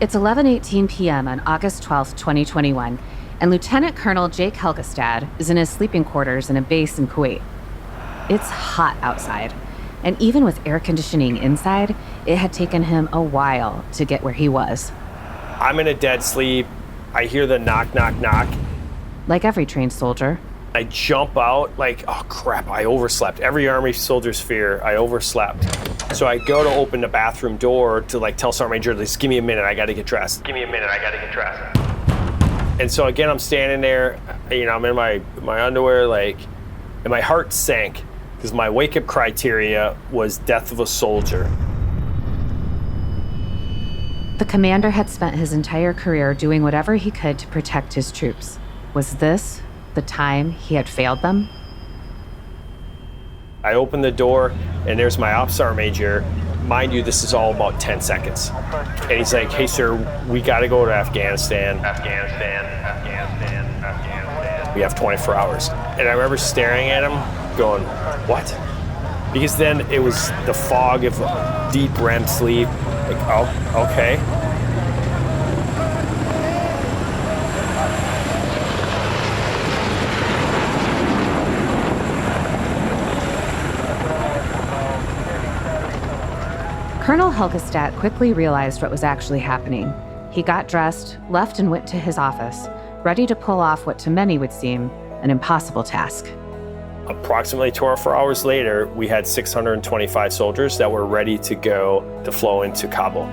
It's 11:18 p.m. on August 12, 2021, and Lieutenant Colonel Jacob Helgestad is in his sleeping quarters in a base in Kuwait. It's hot outside, and even with air conditioning inside, it had taken him a while to get where he was. I'm in a dead sleep. I hear the knock, knock, knock. Like every trained soldier. I jump out like, oh crap, I overslept. Every Army soldier's fear, I overslept. So I go to open the bathroom door to tell Sergeant Major, just give me a minute, I gotta get dressed. And so again, I'm standing there, I'm in my underwear, and my heart sank because my wake-up criteria was death of a soldier. The commander had spent his entire career doing whatever he could to protect his troops. Was this the time he had failed them? I open the door, and there's my ops sergeant major. Mind you, this is all about 10 seconds. And he's like, hey, sir, we got to go to Afghanistan. We have 24 hours. And I remember staring at him, going, what? Because then it was the fog of deep REM sleep. Like, oh, okay. Colonel Helgestad quickly realized what was actually happening. He got dressed, left and went to his office, ready to pull off what to many would seem an impossible task. Approximately 24 hours later, we had 625 soldiers that were ready to go to flow into Kabul.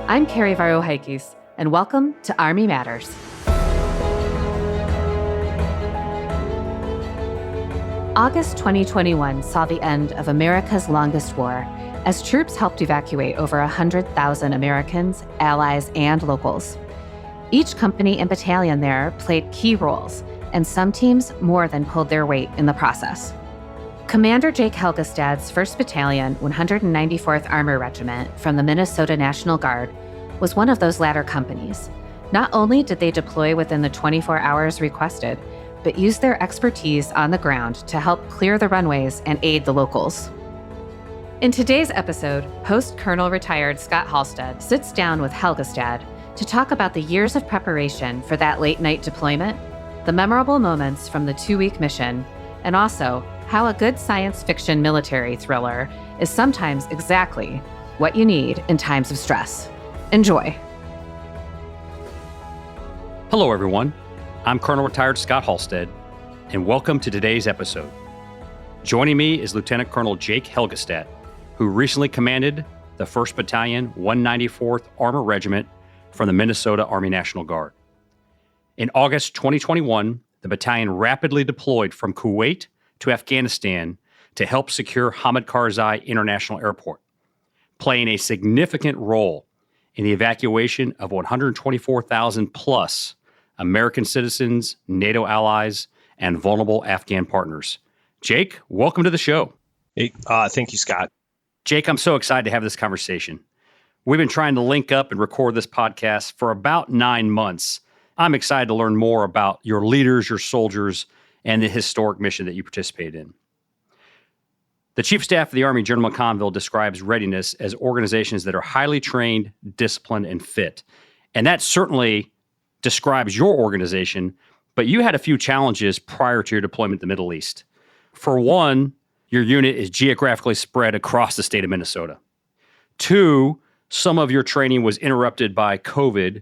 I'm Carrie Varro-Heikes, and welcome to Army Matters. August 2021 saw the end of America's longest war as troops helped evacuate over 100,000 Americans, allies, and locals. Each company and battalion there played key roles, and some teams more than pulled their weight in the process. Commander Jacob Helgestad's 1st Battalion, 194th Armor Regiment from the Minnesota National Guard was one of those latter companies. Not only did they deploy within the 24 hours requested, but used their expertise on the ground to help clear the runways and aid the locals. In today's episode, Post-Colonel retired Scott Halstead sits down with Helgestad to talk about the years of preparation for that late-night deployment, the memorable moments from the 2-week mission, and also how a good science fiction military thriller is sometimes exactly what you need in times of stress. Enjoy. Hello, everyone. I'm Colonel Retired Scott Halstead, and welcome to today's episode. Joining me is Lieutenant Colonel Jacob Helgestad, who recently commanded the 1st Battalion, 194th Armor Regiment from the Minnesota Army National Guard. In August 2021, the battalion rapidly deployed from Kuwait to Afghanistan to help secure Hamid Karzai International Airport, playing a significant role in the evacuation of 124,000 plus American citizens, NATO allies, and vulnerable Afghan partners. Jake, welcome to the show. Hey, thank you, Scott. Jake, I'm so excited to have this conversation. We've been trying to link up and record this podcast for about 9 months. I'm excited to learn more about your leaders, your soldiers, and the historic mission that you participated in. The Chief of Staff of the Army, General McConville, describes readiness as organizations that are highly trained, disciplined, and fit. And that certainly describes your organization, but you had a few challenges prior to your deployment to the Middle East. For one, your unit is geographically spread across the state of Minnesota. 2, some of your training was interrupted by COVID.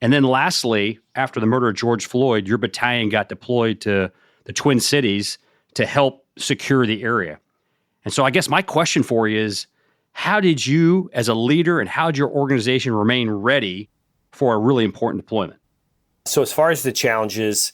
And then lastly, after the murder of George Floyd, your battalion got deployed to the Twin Cities to help secure the area. And so I guess my question for you is, how did you as a leader and how did your organization remain ready for a really important deployment? So as far as the challenges,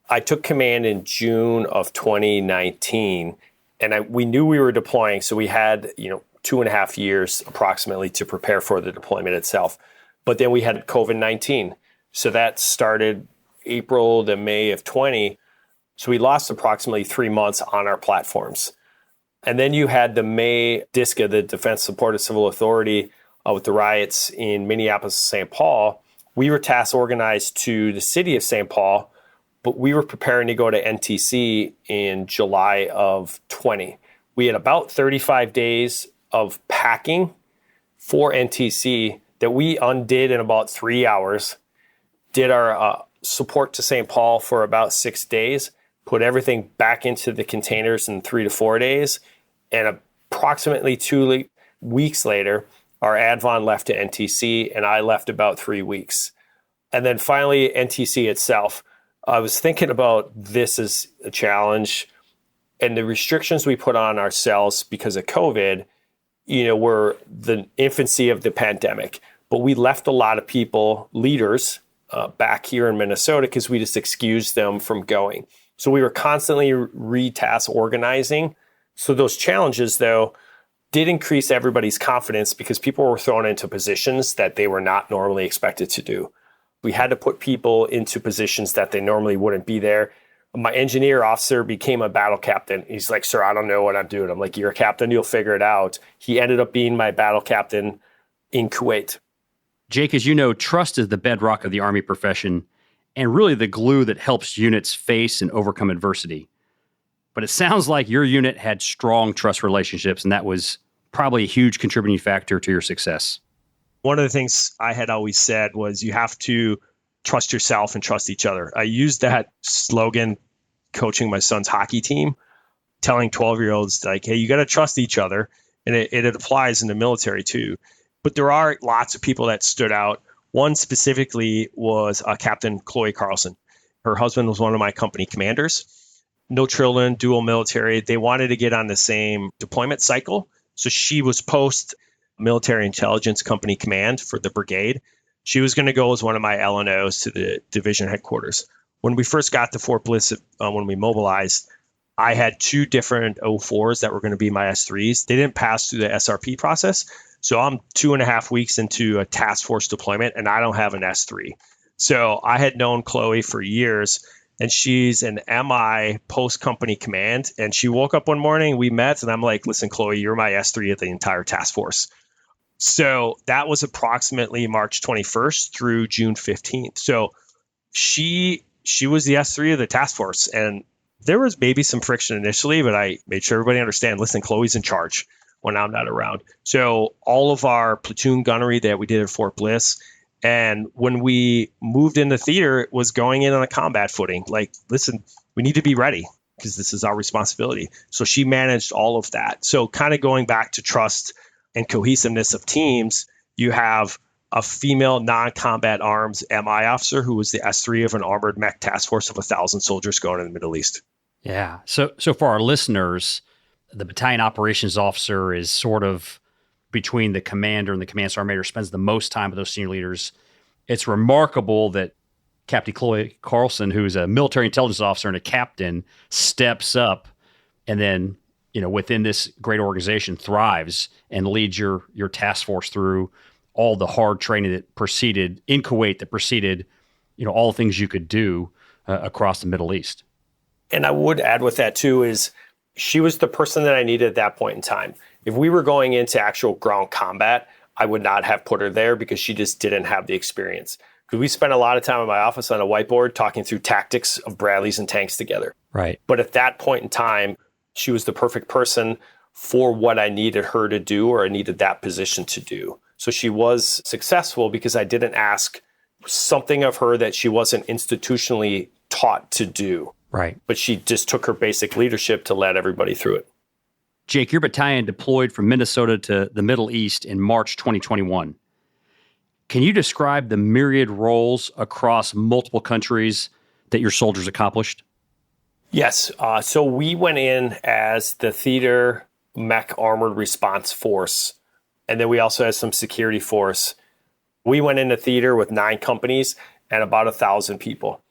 I took command in June of 2019, and we knew we were deploying, so we had 2.5 years approximately to prepare for the deployment itself. But then we had COVID-19, so that started April to May of 20. So we lost approximately 3 months on our platforms. And then you had the May DSCA, the Defense Support of Civil Authority, with the riots in Minneapolis and St. Paul. We were task organized to the city of St. Paul, but we were preparing to go to NTC in July of 20. We had about 35 days of packing for NTC that we undid in about 3 hours, did our support to St. Paul for about 6 days, put everything back into the containers in 3 to 4 days, and approximately 2 weeks later, our advon left to NTC, and I left about 3 weeks. And then finally, NTC itself. I was thinking about this as a challenge, and the restrictions we put on ourselves because of COVID, were the infancy of the pandemic. But we left a lot of people, leaders, back here in Minnesota because we just excused them from going. So we were constantly retask organizing. So those challenges, though, did increase everybody's confidence because people were thrown into positions that they were not normally expected to do. We had to put people into positions that they normally wouldn't be there. My engineer officer became a battle captain. He's like, "Sir, I don't know what I'm doing." I'm like, "You're a captain, you'll figure it out." He ended up being my battle captain in Kuwait. Jake, as you know, trust is the bedrock of the Army profession and really the glue that helps units face and overcome adversity. But it sounds like your unit had strong trust relationships, and that was probably a huge contributing factor to your success. One of the things I had always said was you have to trust yourself and trust each other. I used that slogan coaching my son's hockey team, telling 12-year-olds, like, hey, you got to trust each other. And it applies in the military too. But there are lots of people that stood out. One specifically was Captain Chloe Carlson. Her husband was one of my company commanders. No children, dual military. They wanted to get on the same deployment cycle. So she was post military intelligence company command for the brigade. She was going to go as one of my LNOs to the division headquarters. When we first got to Fort Bliss, when we mobilized, I had 2 different O4s that were going to be my S3s. They didn't pass through the SRP process. So I'm 2.5 weeks into a task force deployment and I don't have an S3. So I had known Chloe for years, and she's an MI post-company command. And she woke up one morning, we met, and I'm like, listen, Chloe, you're my S3 of the entire task force. So that was approximately March 21st through June 15th. So she was the S3 of the task force. And there was maybe some friction initially, but I made sure everybody understand, listen, Chloe's in charge when I'm not around. So all of our platoon gunnery that we did at Fort Bliss, and when we moved into theater, it was going in on a combat footing. Like, listen, we need to be ready because this is our responsibility. So she managed all of that. So kind of going back to trust and cohesiveness of teams, you have a female non-combat arms MI officer who was the S3 of an armored mech task force of 1,000 soldiers going in the Middle East. Yeah. So for our listeners, the battalion operations officer is sort of between the commander and the command sergeant major, spends the most time with those senior leaders. It's remarkable that Captain Chloe Carlson, who's a military intelligence officer and a captain, steps up and then, within this great organization thrives and leads your task force through all the hard training that preceded in Kuwait, that preceded, all the things you could do across the Middle East. And I would add with that too is she was the person that I needed at that point in time. If we were going into actual ground combat, I would not have put her there because she just didn't have the experience. Because we spent a lot of time in my office on a whiteboard talking through tactics of Bradleys and tanks together. Right. But at that point in time, she was the perfect person for what I needed her to do, or I needed that position to do. So she was successful because I didn't ask something of her that she wasn't institutionally taught to do. Right. But she just took her basic leadership to let everybody through it. Jake, your battalion deployed from Minnesota to the Middle East in March 2021. Can you describe the myriad roles across multiple countries that your soldiers accomplished? Yes. So we went in as the theater mech armored response force. And then we also had some security force. We went into theater with 9 companies and about 1,000 people.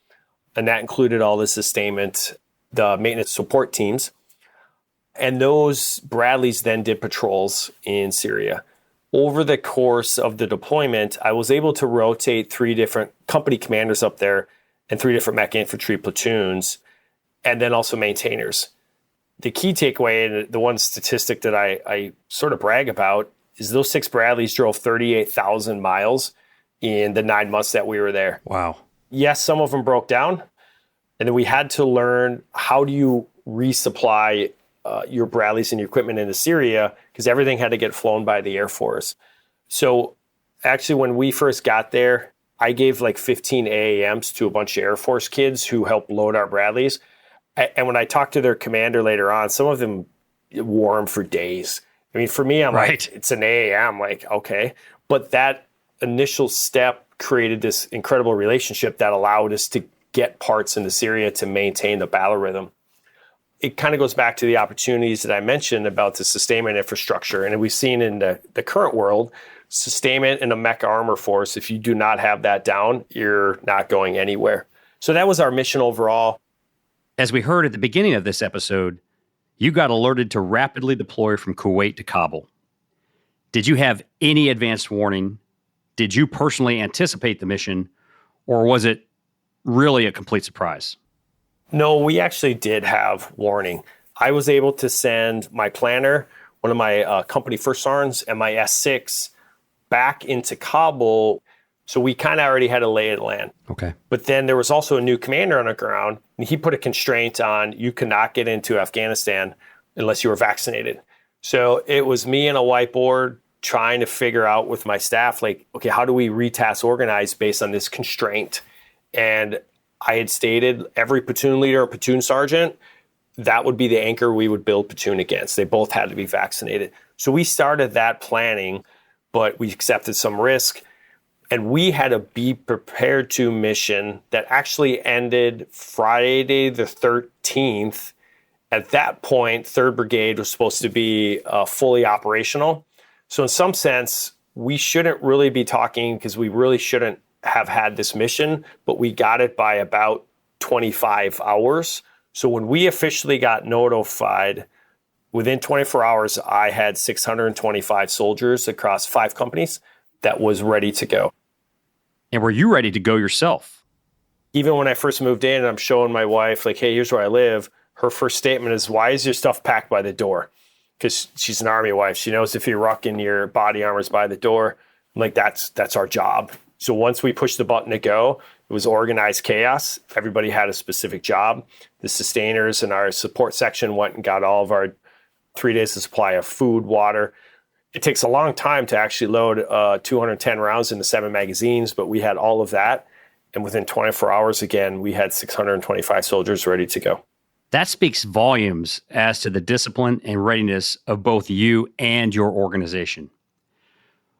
And that included all the sustainment, the maintenance support teams. And those Bradleys then did patrols in Syria. Over the course of the deployment, I was able to rotate 3 different company commanders up there and 3 different mech infantry platoons, and then also maintainers. The key takeaway, and the one statistic that I sort of brag about, is those 6 Bradleys drove 38,000 miles in the 9 months that we were there. Wow. Yes, some of them broke down. And then we had to learn, how do you resupply your Bradleys and your equipment into Syria, because everything had to get flown by the Air Force. So actually, when we first got there, I gave like 15 AAMs to a bunch of Air Force kids who helped load our Bradleys. And when I talked to their commander later on, some of them wore them for days. I mean, for me, I'm Right. like, it's an AAM, like, okay. But that initial step created this incredible relationship that allowed us to get parts into Syria to maintain the battle rhythm. It kind of goes back to the opportunities that I mentioned about the sustainment infrastructure. And we've seen in the current world, sustainment in a mech armor force, if you do not have that down, you're not going anywhere. So that was our mission overall. As we heard at the beginning of this episode, you got alerted to rapidly deploy from Kuwait to Kabul. Did you have any advanced warning? Did you personally anticipate the mission, or was it really a complete surprise? No, we actually did have warning. I was able to send my planner, one of my company first sergeants, and my S6 back into Kabul. So we kind of already had a lay of the land. Okay. But then there was also a new commander on the ground, and he put a constraint on you cannot get into Afghanistan unless you were vaccinated. So it was me and a whiteboard trying to figure out with my staff, like, okay, how do we retask organize based on this constraint? And I had stated every platoon leader or platoon sergeant, that would be the anchor we would build platoon against. They both had to be vaccinated. So we started that planning, but we accepted some risk. And we had a be prepared to mission that actually ended Friday the 13th. At that point, 3rd Brigade was supposed to be fully operational. So in some sense, we shouldn't really be talking because we really shouldn't have had this mission, but we got it by about 25 hours. So when we officially got notified, within 24 hours, I had 625 soldiers across 5 companies that was ready to go. And were you ready to go yourself? Even when I first moved in and I'm showing my wife, like, hey, here's where I live, her first statement is, why is your stuff packed by the door? Because she's an Army wife. She knows if you're rucking your body armors by the door, like that's our job. So once we pushed the button to go, it was organized chaos. Everybody had a specific job. The sustainers in our support section went and got all of our 3 days of supply of food, water. It takes a long time to actually load 210 rounds into 7 magazines, but we had all of that. And within 24 hours, again, we had 625 soldiers ready to go. That speaks volumes as to the discipline and readiness of both you and your organization.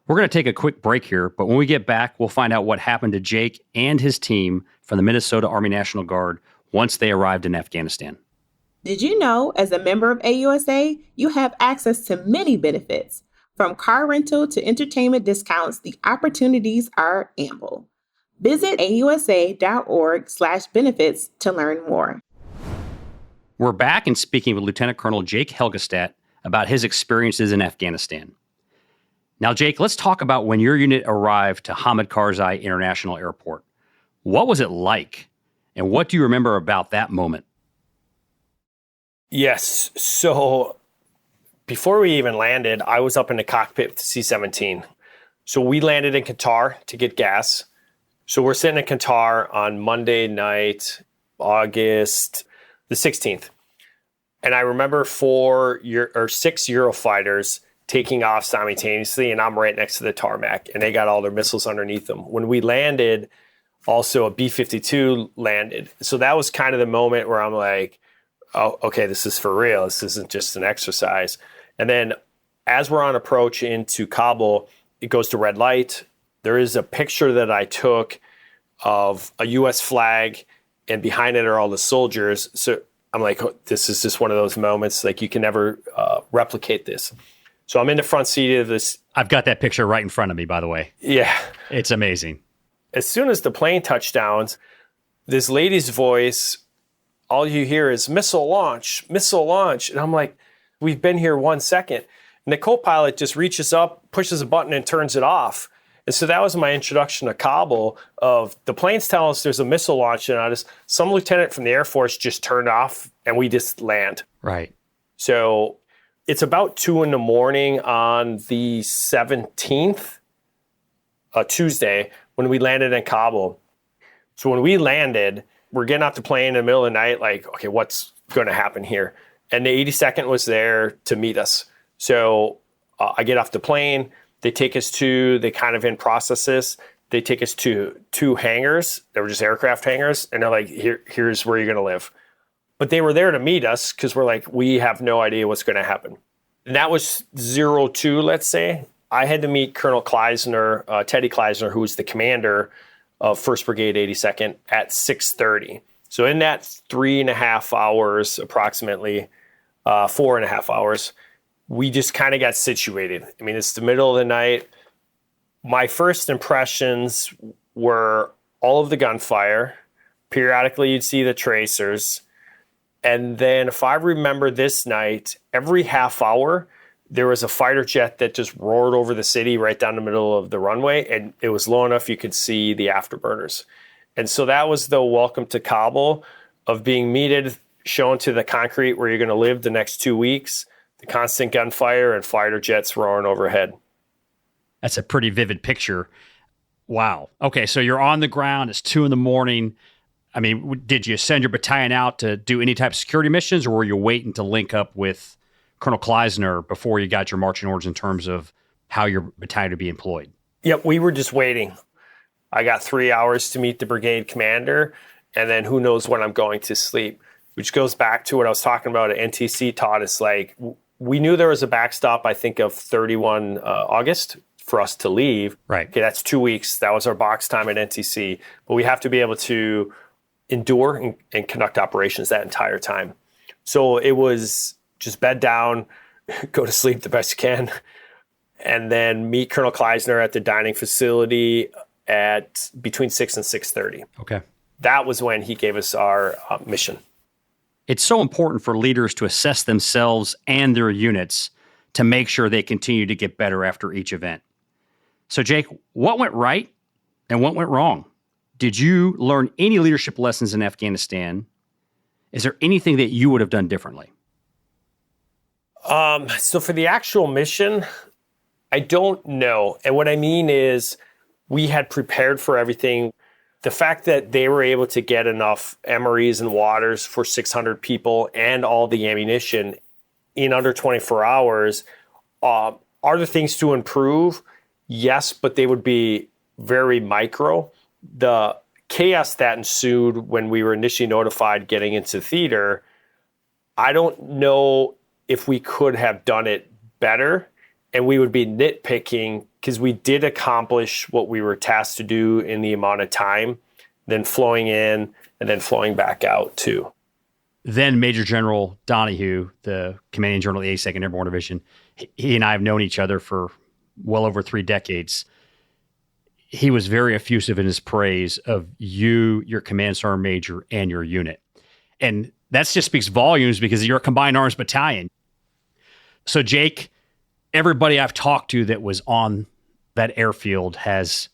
We're going to take a quick break here, but when we get back, we'll find out what happened to Jake and his team from the Minnesota Army National Guard once they arrived in Afghanistan. Did you know, as a member of AUSA, you have access to many benefits? From car rental to entertainment discounts, the opportunities are ample. Visit ausa.org/benefits to learn more. We're back and speaking with Lieutenant Colonel Jake Helgestad about his experiences in Afghanistan. Now, Jake, let's talk about when your unit arrived to Hamid Karzai International Airport. What was it like? And what do you remember about that moment? Yes. So before we even landed, I was up in the cockpit with the C-17. So we landed in Qatar to get gas. So we're sitting in Qatar on Monday night, August the 16th. And I remember 6 Eurofighters taking off simultaneously, and I'm right next to the tarmac, and they got all their missiles underneath them. When we landed, also a B-52 landed. So that was kind of the moment where I'm like, oh, okay, this is for real. This isn't just an exercise. And then as we're on approach into Kabul, it goes to red light. There is a picture that I took of a U.S. flag, and behind it are all the soldiers. So I'm like, oh, this is just one of those moments, like you can never replicate this. So I'm in the front seat of this. I've got that picture right in front of me, by the way. Yeah. It's amazing. As soon as the plane touchdowns, this lady's voice, all you hear is missile launch, missile launch. And I'm like, we've been here 1 second. And the co-pilot just reaches up, pushes a button and turns it off. And so that was my introduction to Kabul of the planes telling us there's a missile launch. And some lieutenant from the Air Force just turned off and we just land. Right. So it's about 2 a.m. on the 17th, Tuesday, when we landed in Kabul. So when we landed, we're getting off the plane in the middle of the night, like, okay, what's going to happen here? And the 82nd was there to meet us. So I get off the plane. They take us they kind of in processes. They take us to 2 hangars. They were just aircraft hangars. And they're like, here's where you're going to live. But they were there to meet us because we're like, we have no idea what's going to happen. And that was 02, let's say. I had to meet Colonel Kleisner, Teddy Kleisner, who was the commander of 1st Brigade 82nd at 6:30. So in that 3.5 hours, approximately 4.5 hours, we just kind of got situated. I mean, it's the middle of the night. My first impressions were all of the gunfire. Periodically, you'd see the tracers. And then if I remember this night, every half hour, there was a fighter jet that just roared over the city right down the middle of the runway. And it was low enough you could see the afterburners. And so that was the welcome to Kabul of being meted, shown to the concrete where you're going to live the next 2 weeks, the constant gunfire and fighter jets roaring overhead. That's a pretty vivid picture. Wow. Okay, so you're on the ground. It's 2 a.m. I mean, did you send your battalion out to do any type of security missions, or were you waiting to link up with Colonel Kleisner before you got your marching orders in terms of how your battalion would be employed? Yep, we were just waiting. I got 3 hours to meet the brigade commander, and then who knows when I'm going to sleep, which goes back to what I was talking about. NTC taught us, like, we knew there was a backstop, I think, of 31 August for us to leave. Right. Okay, that's 2 weeks. That was our box time at NTC. But we have to be able to endure and conduct operations that entire time. So it was just bed down, go to sleep the best you can, and then meet Colonel Kleisner at the dining facility at between 6 and 6:30. Okay. That was when he gave us our mission. It's so important for leaders to assess themselves and their units to make sure they continue to get better after each event. So, Jake, what went right and what went wrong? Did you learn any leadership lessons in Afghanistan? Is there anything that you would have done differently? So for the actual mission, I don't know. And what I mean is we had prepared for everything. The fact that they were able to get enough MREs and waters for 600 people and all the ammunition in under 24 hours, are there things to improve? Yes, but they would be very micro. The chaos that ensued when we were initially notified getting into theater, I don't know if we could have done it better, and we would be nitpicking because we did accomplish what we were tasked to do in the amount of time, then flowing in and then flowing back out too. Then Major General Donahue, the commanding general of the 82nd Airborne Division, he and I have known each other for well over 3 decades. He was very effusive in his praise of you, your command sergeant major, and your unit. And that just speaks volumes because you're a Combined Arms Battalion. So, Jake, everybody I've talked to that was on that airfield has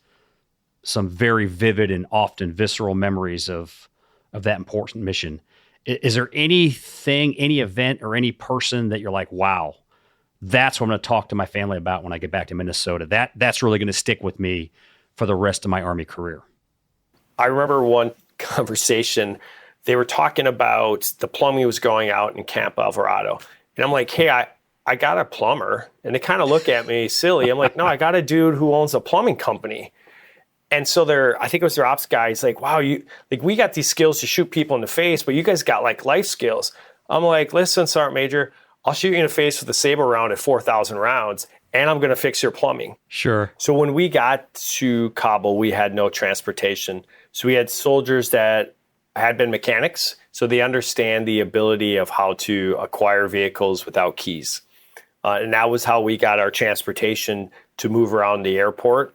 some very vivid and often visceral memories of that important mission. Is there anything, any event, or any person that you're like, wow, that's what I'm going to talk to my family about when I get back to Minnesota? That's really going to stick with me for the rest of my Army career? I remember one conversation, they were talking about the plumbing was going out in Camp Alvarado. And I'm like, hey, I got a plumber. And they kind of look at me silly. I'm like, no, I got a dude who owns a plumbing company. And so I think it was their ops guy. He's like, wow, we got these skills to shoot people in the face, but you guys got like life skills. I'm like, listen, Sergeant Major, I'll shoot you in the face with a saber round at 4,000 rounds, and I'm going to fix your plumbing. Sure. So when we got to Kabul, we had no transportation. So we had soldiers that had been mechanics, so they understand the ability of how to acquire vehicles without keys. And that was how we got our transportation to move around the airport.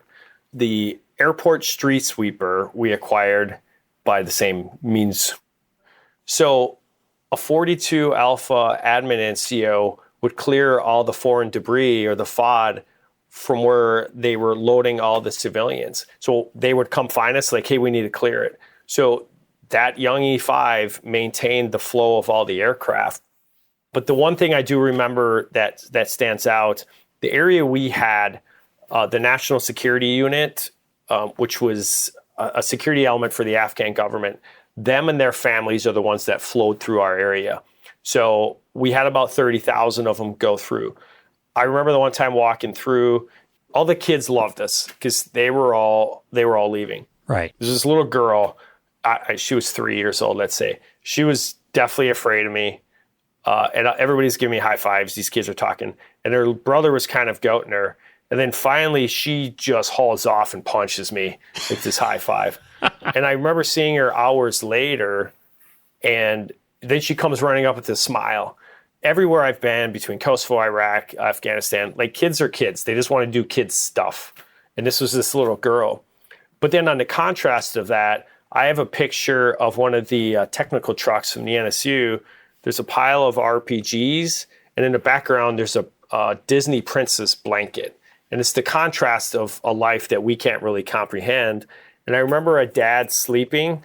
The airport street sweeper we acquired by the same means. So a 42 Alpha admin NCO would clear all the foreign debris or the FOD from where they were loading all the civilians. So they would come find us like, hey, we need to clear it. So that young E5 maintained the flow of all the aircraft. But the one thing I do remember that stands out, the area we had, the National Security Unit, which was a security element for the Afghan government, them and their families are the ones that flowed through our area. So we had about 30,000 of them go through. I remember the one time walking through, all the kids loved us because they were all leaving. Right. There's this little girl. She was 3 years old, let's say. She was definitely afraid of me. And everybody's giving me high fives. These kids are talking. And her brother was kind of goating her. And then finally, she just hauls off and punches me with this high five. And I remember seeing her hours later. And then she comes running up with a smile. Everywhere I've been, between Kosovo, Iraq, Afghanistan, like kids are kids. They just want to do kids stuff. And this was this little girl. But then on the contrast of that, I have a picture of one of the technical trucks from the NSU. There's a pile of RPGs, and in the background, there's a Disney princess blanket. And it's the contrast of a life that we can't really comprehend. And I remember a dad sleeping,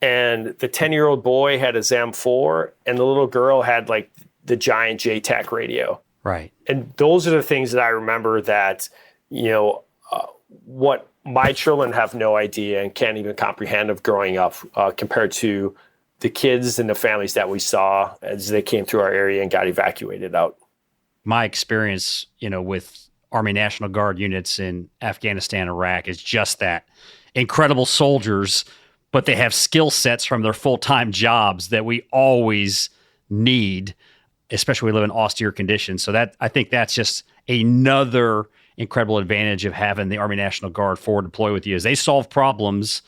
and the 10-year-old boy had a ZAM-4, and the little girl had like the giant JTAC radio. Right. And those are the things that I remember that, what my children have no idea and can't even comprehend of growing up compared to the kids and the families that we saw as they came through our area and got evacuated out. My experience, with Army National Guard units in Afghanistan, Iraq is just that. Incredible soldiers, but they have skill sets from their full-time jobs that we always need, especially when we live in austere conditions. So that, I think that's just another incredible advantage of having the Army National Guard forward deploy with you, is they solve problems.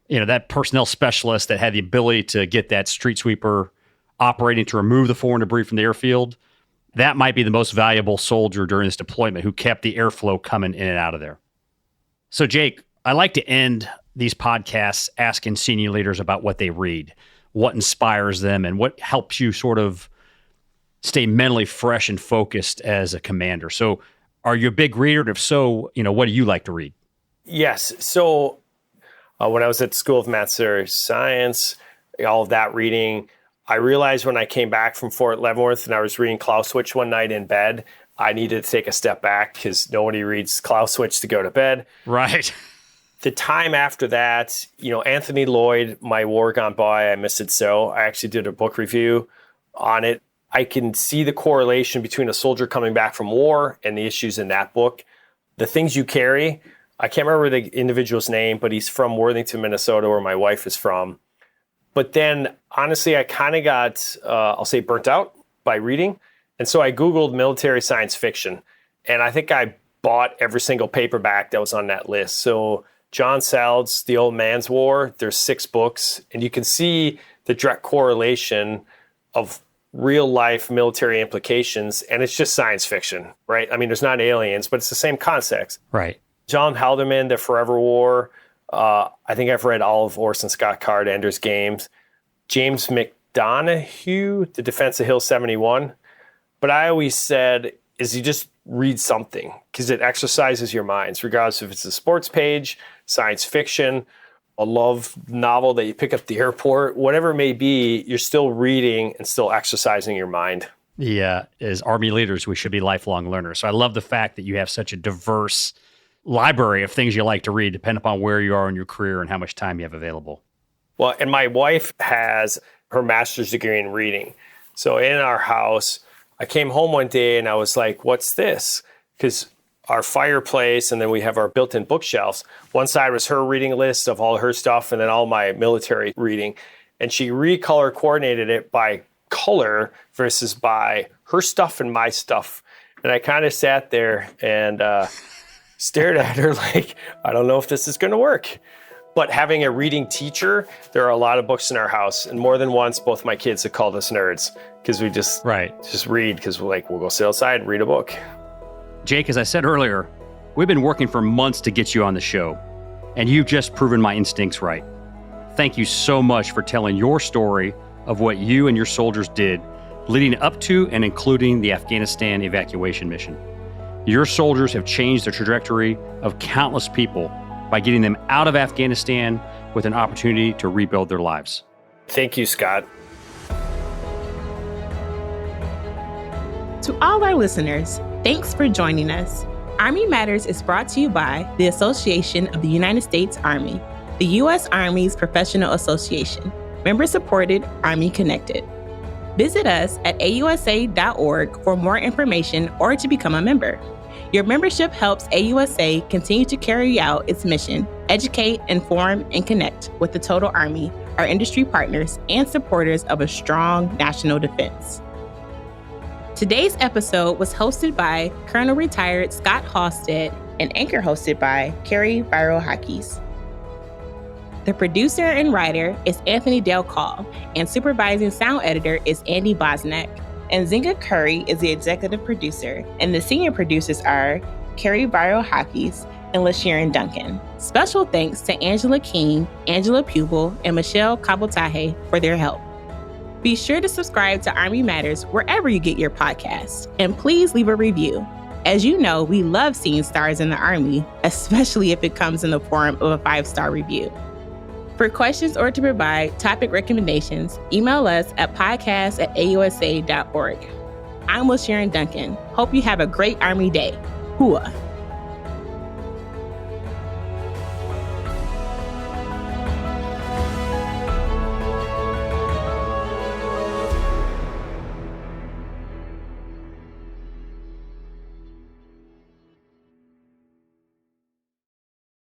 That personnel specialist that had the ability to get that street sweeper operating to remove the foreign debris from the airfield, that might be the most valuable soldier during this deployment who kept the airflow coming in and out of there. So Jake, I like to end these podcasts asking senior leaders about what they read, what inspires them, and what helps you sort of stay mentally fresh and focused as a commander. So are you a big reader? And if so, what do you like to read? Yes. So when I was at the School of Military Science, all of that reading, I realized when I came back from Fort Leavenworth and I was reading Clausewitz one night in bed, I needed to take a step back because nobody reads Clausewitz to go to bed. Right. The time after that, Anthony Lloyd, My War Gone By, I Miss It So. I actually did a book review on it. I can see the correlation between a soldier coming back from war and the issues in that book. The Things You Carry, I can't remember the individual's name, but he's from Worthington, Minnesota, where my wife is from. But then, honestly, I kind of got, I'll say, burnt out by reading. And so I Googled military science fiction. And I think I bought every single paperback that was on that list. So John Sald's The Old Man's War, there's 6 books. And you can see the direct correlation of real life military implications, and it's just science fiction, right? I mean, there's not aliens, but it's the same context. Right. John Haldeman, The Forever War. I think I've read all of Orson Scott Card, Ender's Games. James McDonough, The Defense of Hill 71. But I always said, is you just read something because it exercises your minds, regardless if it's a sports page, science fiction, a love novel that you pick up at the airport, whatever it may be, you're still reading and still exercising your mind. Yeah, as Army leaders, we should be lifelong learners. So I love the fact that you have such a diverse library of things you like to read, depending upon where you are in your career and how much time you have available. Well, and my wife has her master's degree in reading. So in our house, I came home one day and I was like, what's this? Because our fireplace, and then we have our built-in bookshelves. One side was her reading list of all her stuff, and then all my military reading. And she recolor coordinated it by color versus by her stuff and my stuff. And I kind of sat there and stared at her like, I don't know if this is going to work. But having a reading teacher, there are a lot of books in our house. And more than once, both my kids have called us nerds because we just read because we'll go sit outside and read a book. Jake, as I said earlier, we've been working for months to get you on the show, and you've just proven my instincts right. Thank you so much for telling your story of what you and your soldiers did leading up to and including the Afghanistan evacuation mission. Your soldiers have changed the trajectory of countless people by getting them out of Afghanistan with an opportunity to rebuild their lives. Thank you, Scott. To all our listeners, thanks for joining us. Army Matters is brought to you by the Association of the United States Army, the U.S. Army's professional association, member-supported, Army-connected. Visit us at ausa.org for more information or to become a member. Your membership helps AUSA continue to carry out its mission, educate, inform, and connect with the total Army, our industry partners, and supporters of a strong national defense. Today's episode was hosted by Colonel Retired Scott Halstead and anchor hosted by Carrie Viro-Hakis. The producer and writer is Anthony Del Call, and supervising sound editor is Andy Bosnack. And Zinga Curry is the executive producer, and the senior producers are Carrie Viro-Hakis and LaSharon Duncan. Special thanks to Angela King, Angela Pubel, and Michelle Kabotahe for their help. Be sure to subscribe to Army Matters wherever you get your podcasts, and please leave a review. As you know, we love seeing stars in the Army, especially if it comes in the form of a 5-star review. For questions or to provide topic recommendations, email us at podcast@ausa.org. I'm LaSharon Duncan. Hope you have a great Army day. Hooah!